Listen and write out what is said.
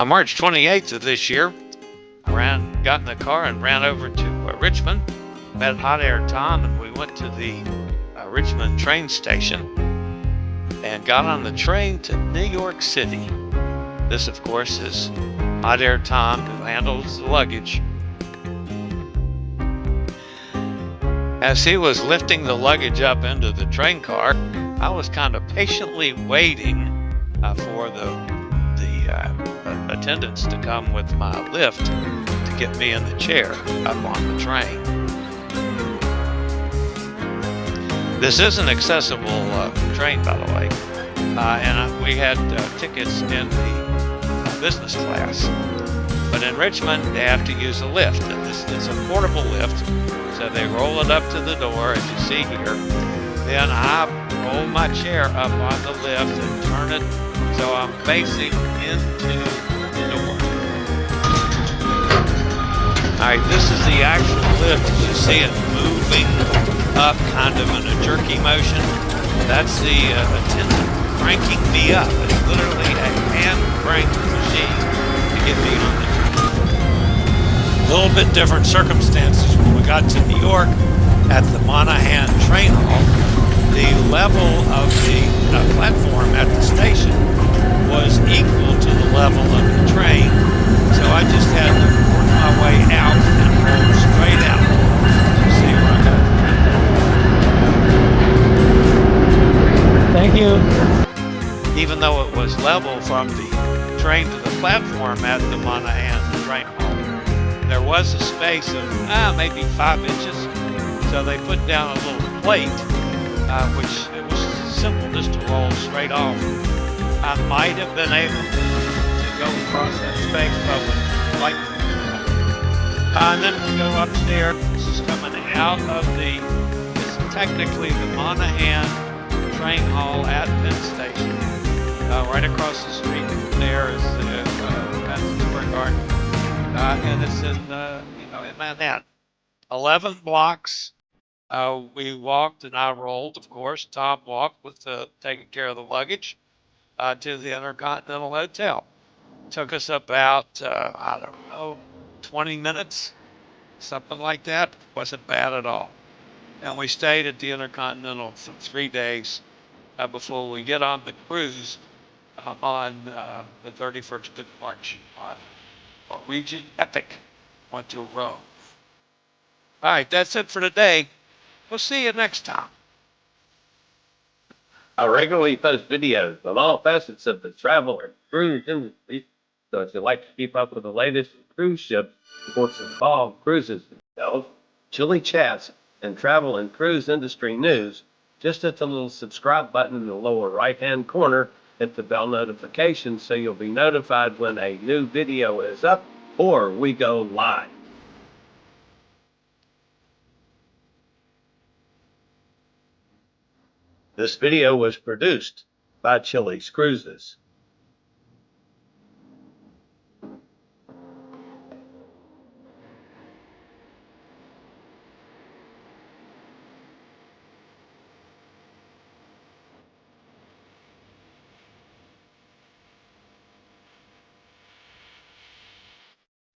On March 28th of this year, I got in the car and ran over to Richmond, met Hot Air Tom, and we went to the Richmond train station and got on the train to New York City. This, of course, is Hot Air Tom, who handles the luggage. As he was lifting the luggage up into the train car, I was kind of patiently waiting for the attendants to come with my lift to get me in the chair up on the train. This is an accessible train, by the way, and we had tickets in the business class. But in Richmond, they have to use a lift. And it's a portable lift, so they roll it up to the door, as you see here. Then I roll my chair up on the lift and turn it so I'm facing into the door. All right, this is the actual lift. You see it moving up kind of in a jerky motion. That's the attendant cranking me up. It's literally a hand crank machine to get me on the train. A little bit different circumstances when we got to New York at the Monahan train hall. The level of the platform at the station was equal to the level of the train, so I just had to work my way out and roll straight out. You see where I got. Thank you. Even though it was level from the train to the platform at the Monahan train hall, there was a space of maybe 5 inches, so they put down a little plate, which it was simple just to roll straight off. I might have been able to go across that space, but would like to. And then we go upstairs. This is coming out of this is technically the Monahan train hall at Penn Station. Right across the street from there is the Madison Square Garden. And it's in Manhattan. 11 blocks. We walked and I rolled, of course. Tom walked with taking care of the luggage to the Intercontinental Hotel. Took us about, 20 minutes, something like that. Wasn't bad at all. And we stayed at the Intercontinental for 3 days before we get on the cruise on the 31st of March on Norwegian Epic. Went to Rome. All right, that's it for today. We'll see you next time. I regularly post videos on all facets of the travel and cruise industry, so if you'd like to keep up with the latest cruise ship reports involved, cruises themselves, Chillie chats, and travel and cruise industry news, just hit the little subscribe button in the lower right-hand corner, hit the bell notification so you'll be notified when a new video is up or we go live. This video was produced by Chilliescruises.